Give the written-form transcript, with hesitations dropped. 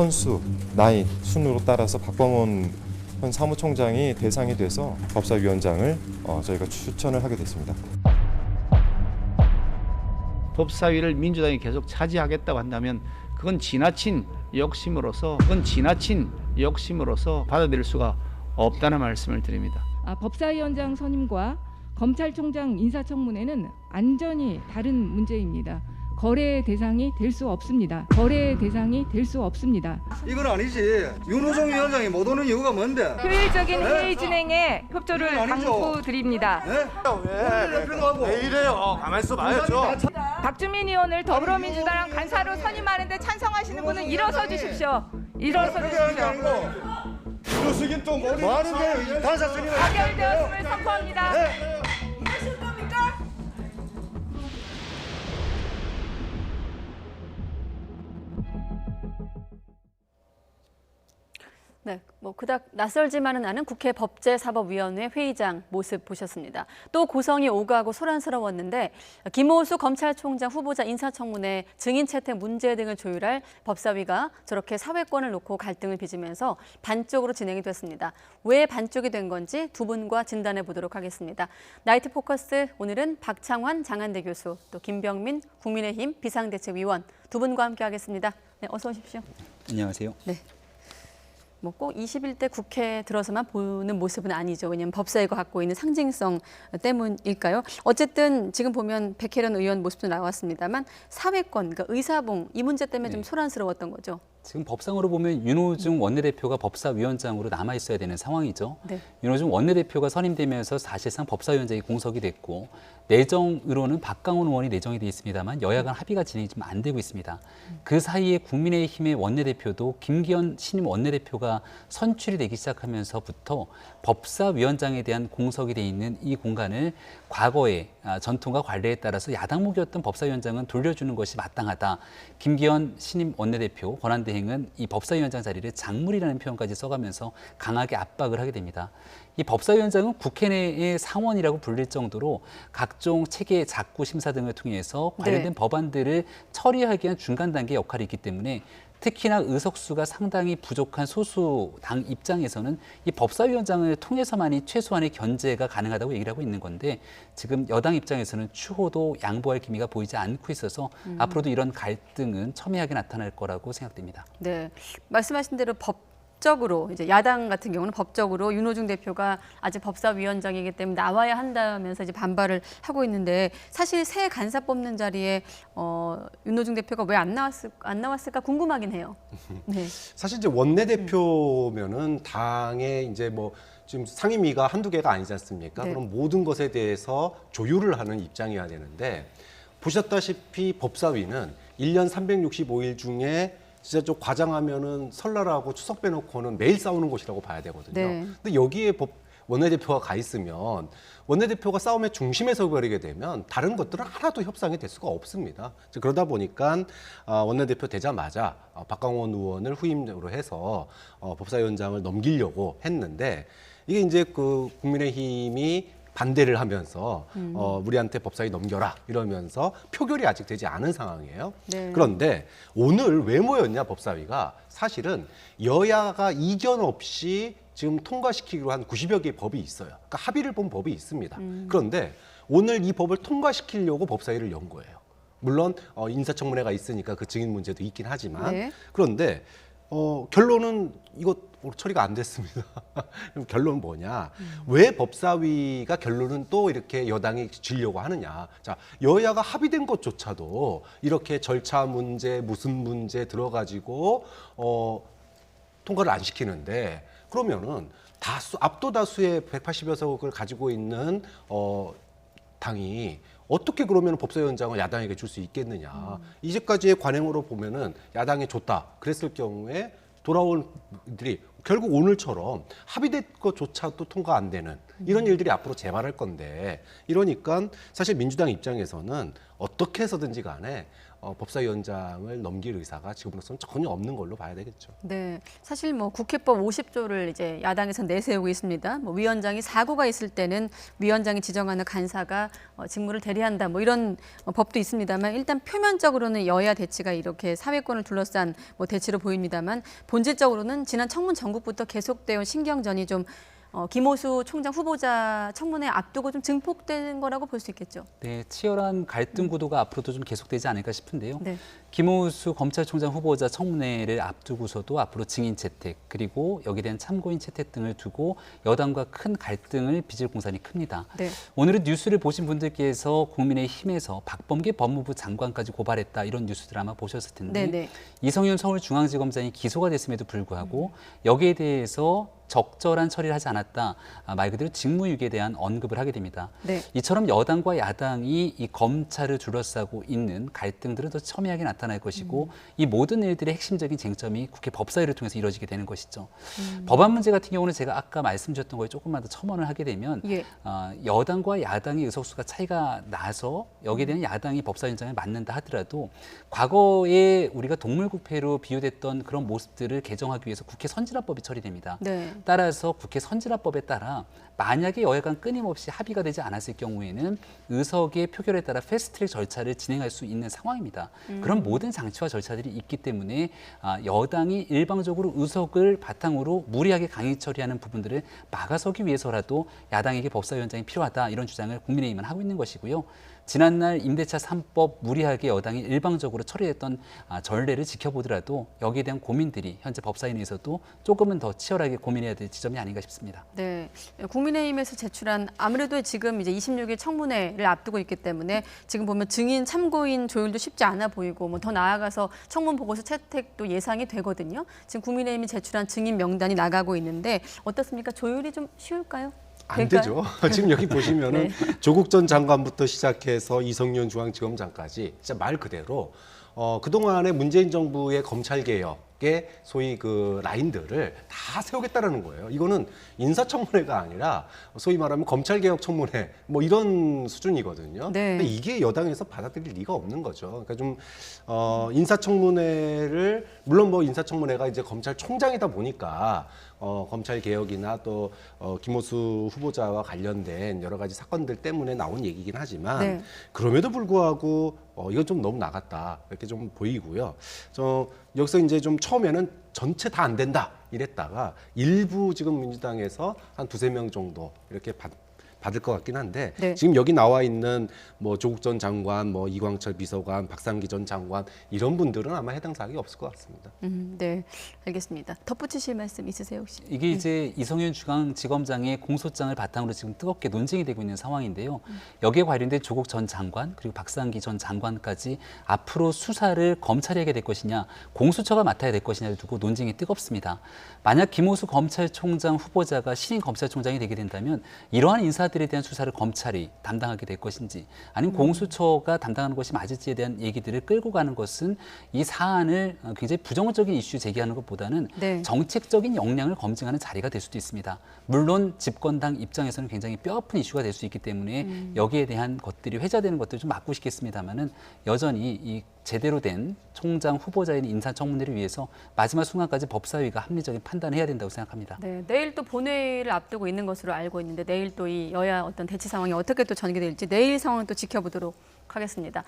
선수, 나이 순으로 따라서 박광원 현 사무총장이 대상이 돼서 법사위원장을 저희가 추천을 하게 됐습니다. 법사위를 민주당이 계속 차지하겠다고 한다면 그건 지나친 욕심으로서 받아들일 수가 없다는 말씀을 드립니다. 법사위원장 선임과 검찰총장 인사청문회는 완전히 다른 문제입니다. 거래 대상이 될 수 없습니다. 이건 아니지. 윤호중 위원장이 못 오는 이유가 뭔데? 효율적인 회의 진행에 협조를 당부드립니다. 왜 이래요? 가만히 있어 봐야죠. 박주민 의원을 더불어민주당 간사로 선임하는데 찬성하시는 분은 일어서 주십시오. 이러시긴 또 뭐 하는 거예요? 단사 스님 가결되었음을 선포합니다. 네, 그닥 낯설지만은 않은 국회 법제사법위원회 회의장 모습 보셨습니다. 또 고성이 오가고 소란스러웠는데 김호수 검찰총장 후보자 인사청문회 증인 채택 문제 등을 조율할 법사위가 저렇게 사회권을 놓고 갈등을 빚으면서 반쪽으로 진행이 됐습니다. 왜 반쪽이 된 건지 두 분과 진단해 보도록 하겠습니다. 나이트 포커스 오늘은 박창환 장한대 교수, 또 김병민 국민의힘 비상대책위원 두 분과 함께하겠습니다. 네, 어서 오십시오. 안녕하세요. 네. 꼭 21대 국회에 들어서만 보는 모습은 아니죠. 왜냐하면 법사위가 갖고 있는 상징성 때문일까요? 어쨌든 지금 보면 백혜련 의원 모습도 나왔습니다만 사회권, 그러니까 의사봉 이 문제 때문에 좀 소란스러웠던 거죠. 지금 법상으로 보면 윤호중 원내대표가 법사위원장으로 남아 있어야 되는 상황이죠. 네. 윤호중 원내대표가 선임되면서 사실상 법사위원장이 공석이 됐고 내정으로는 박강원 의원이 내정이 돼 있습니다만 여야 간 합의가 진행이 좀 안 되고 있습니다. 그 사이에 국민의힘의 원내대표도 김기현 신임 원내대표가 선출이 되기 시작하면서부터 법사위원장에 대한 공석이 돼 있는 이 공간을 과거의 전통과 관례에 따라서 야당목이었던 법사위원장은 돌려주는 것이 마땅하다. 김기현 신임 원내대표 권한대행은 이 법사위원장 자리를 작물이라는 표현까지 써가면서 강하게 압박을 하게 됩니다. 이 법사위원장은 국회 내의 상원이라고 불릴 정도로 각종 체계 작구 심사 등을 통해서 관련된 법안들을 처리하기 위한 중간 단계 역할이 있기 때문에 특히나 의석수가 상당히 부족한 소수 당 입장에서는 이 법사위원장을 통해서만이 최소한의 견제가 가능하다고 얘기를 하고 있는 건데 지금 여당 입장에서는 추호도 양보할 기미가 보이지 않고 있어서 앞으로도 이런 갈등은 첨예하게 나타날 거라고 생각됩니다. 네, 말씀하신 대로 법적으로 이제 야당 같은 경우는 법적으로 윤호중 대표가 아직 법사위원장이기 때문에 나와야 한다면서 이제 반발을 하고 있는데 사실 새 간사 뽑는 자리에 윤호중 대표가 왜 안 나왔을까 궁금하긴 해요. 네. 사실 이제 원내대표면은 당의 이제 지금 상임위가 한두 개가 아니지 않습니까? 네. 그럼 모든 것에 대해서 조율을 하는 입장이어야 되는데 보셨다시피 법사위는 1년 365일 중에 진짜 좀 과장하면은 설날하고 추석 빼놓고는 매일 싸우는 곳이라고 봐야 되거든요. 네. 근데 여기에 원내대표가 가 있으면 원내대표가 싸움의 중심에 서버리게 되면 다른 것들은 하나도 협상이 될 수가 없습니다. 그러다 보니까 원내대표 되자마자 박광원 의원을 후임으로 해서 법사위원장을 넘기려고 했는데 이게 이제 그 국민의힘이 반대를 하면서 우리한테 법사위 넘겨라 이러면서 표결이 아직 되지 않은 상황이에요. 네. 그런데 오늘 왜 모였냐 법사위가 사실은 여야가 이견 없이 지금 통과시키기로 한 90여 개의 법이 있어요. 그러니까 합의를 본 법이 있습니다. 그런데 오늘 이 법을 통과시키려고 법사위를 연 거예요. 물론 인사청문회가 있으니까 그 증인 문제도 있긴 하지만 네. 그런데 결론은 이거 처리가 안 됐습니다. 그럼 결론은 뭐냐? 왜 법사위가 결론은 또 이렇게 여당이 지려고 하느냐? 자, 여야가 합의된 것조차도 이렇게 절차 문제, 무슨 문제 들어가지고 통과를 안 시키는데 그러면은 압도다수의 180여 석을 가지고 있는 당이 어떻게 그러면 법사위원장을 야당에게 줄 수 있겠느냐. 이제까지의 관행으로 보면은 야당에 줬다. 그랬을 경우에 돌아온 일들이 결국 오늘처럼 합의된 것조차도 통과 안 되는 이런 일들이 앞으로 재발할 건데 이러니까 사실 민주당 입장에서는 어떻게 해서든지 간에 법사위원장을 넘길 의사가 지금으로서는 전혀 없는 걸로 봐야 되겠죠. 네, 사실 뭐 국회법 50조를 이제 야당에서 내세우고 있습니다. 뭐 위원장이 사고가 있을 때는 위원장이 지정하는 간사가 직무를 대리한다. 뭐 이런 법도 있습니다만 일단 표면적으로는 여야 대치가 이렇게 사회권을 둘러싼 뭐 대치로 보입니다만 본질적으로는 지난 청문 전국부터 계속되어 온 신경전이 좀 김호수 총장 후보자 청문회 앞두고 좀 증폭된 거라고 볼 수 있겠죠. 네, 치열한 갈등 구도가 앞으로도 좀 계속되지 않을까 싶은데요. 네. 김호수 검찰총장 후보자 청문회를 앞두고서도 앞으로 증인 채택 그리고 여기에 대한 참고인 채택 등을 두고 여당과 큰 갈등을 빚을 공산이 큽니다. 네. 오늘은 뉴스를 보신 분들께서 국민의힘에서 박범계 법무부 장관까지 고발했다 이런 뉴스들 아마 보셨을 텐데 네, 네. 이성윤 서울중앙지검장이 기소가 됐음에도 불구하고 여기에 대해서 적절한 처리를 하지 않았다. 말 그대로 직무유기에 대한 언급을 하게 됩니다. 네. 이처럼 여당과 야당이 이 검찰을 둘러싸고 있는 갈등들은 더 첨예하게 나타날 것이고 이 모든 일들의 핵심적인 쟁점이 국회 법사위를 통해서 이루어지게 되는 것이죠. 법안 문제 같은 경우는 제가 아까 말씀드렸던 거에 조금만 더 첨언을 하게 되면 예. 여당과 야당의 의석수가 차이가 나서 여기에 대한 야당이 법사위원장을 맡는다 하더라도 과거에 우리가 동물국회로 비유됐던 그런 모습들을 개정하기 위해서 국회 선진화법이 처리됩니다. 네. 따라서 국회 선진화법에 따라 만약에 여야 간 끊임없이 합의가 되지 않았을 경우에는 의석의 표결에 따라 패스트트랙 절차를 진행할 수 있는 상황입니다. 그런 모든 장치와 절차들이 있기 때문에 여당이 일방적으로 의석을 바탕으로 무리하게 강행 처리하는 부분들을 막아서기 위해서라도 야당에게 법사위원장이 필요하다 이런 주장을 국민의힘은 하고 있는 것이고요. 지난날 임대차 3법 무리하게 여당이 일방적으로 처리했던 전례를 지켜보더라도 여기에 대한 고민들이 현재 법사위에서도 조금은 더 치열하게 고민해야 될 지점이 아닌가 싶습니다. 네, 국민의힘에서 제출한 아무래도 지금 이제 26일 청문회를 앞두고 있기 때문에 지금 보면 증인 참고인 조율도 쉽지 않아 보이고 뭐 더 나아가서 청문 보고서 채택도 예상이 되거든요. 지금 국민의힘이 제출한 증인 명단이 나가고 있는데 어떻습니까? 조율이 좀 쉬울까요? 안 될까요? 되죠. 지금 여기 보시면은 네. 조국 전 장관부터 시작해서 이성윤 중앙지검장까지 진짜 말 그대로 그동안의 문재인 정부의 검찰 개혁의 소위 그 라인들을 다 세우겠다라는 거예요. 이거는 인사청문회가 아니라 소위 말하면 검찰개혁 청문회 뭐 이런 수준이거든요. 네. 근데 이게 여당에서 받아들일 리가 없는 거죠. 그러니까 좀 인사청문회를 물론 뭐 인사청문회가 이제 검찰총장이다 보니까 검찰 개혁이나 또 김호수 후보자와 관련된 여러 가지 사건들 때문에 나온 얘기긴 하지만 네. 그럼에도 불구하고 이건 좀 너무 나갔다 이렇게 좀 보이고요. 여기서 이제 좀 처음에는 전체 다 안 된다 이랬다가 일부 지금 민주당에서 한 2-3명 정도 이렇게 받을 것 같긴 한데 네. 지금 여기 나와 있는 뭐 조국 전 장관, 뭐 이광철 비서관, 박상기 전 장관 이런 분들은 아마 해당 사항이 없을 것 같습니다. 네, 알겠습니다. 덧붙이실 말씀 있으세요 혹시? 이게 이제 이성윤 중앙지검장의 공소장을 바탕으로 지금 뜨겁게 논쟁이 되고 있는 상황인데요. 여기에 관련된 조국 전 장관 그리고 박상기 전 장관까지 앞으로 수사를 검찰이 하게 될 것이냐 공수처가 맡아야 될 것이냐를 두고 논쟁이 뜨겁습니다. 만약 김호수 검찰총장 후보자가 신임 검찰총장이 되게 된다면 이러한 인사들에 대한 수사를 검찰이 담당하게 될 것인지 아니면 공수처가 담당하는 것이 맞을지에 대한 얘기들을 끌고 가는 것은 이 사안을 굉장히 부정적인 이슈 제기하는 것보다는 네. 정책적인 역량을 검증하는 자리가 될 수도 있습니다. 물론 집권당 입장에서는 굉장히 뼈아픈 이슈가 될 수 있기 때문에 여기에 대한 것들이 회자되는 것들을 좀 막고 싶겠습니다만은 여전히 이 제대로 된 총장 후보자인 인사청문회를 위해서 마지막 순간까지 법사위가 합리적인 판단을 해야 된다고 생각합니다. 네, 내일 또 본회의를 앞두고 있는 것으로 알고 있는데 내일 또 이 여야 어떤 대치 상황이 어떻게 또 전개될지 내일 상황 또 지켜보도록 하겠습니다.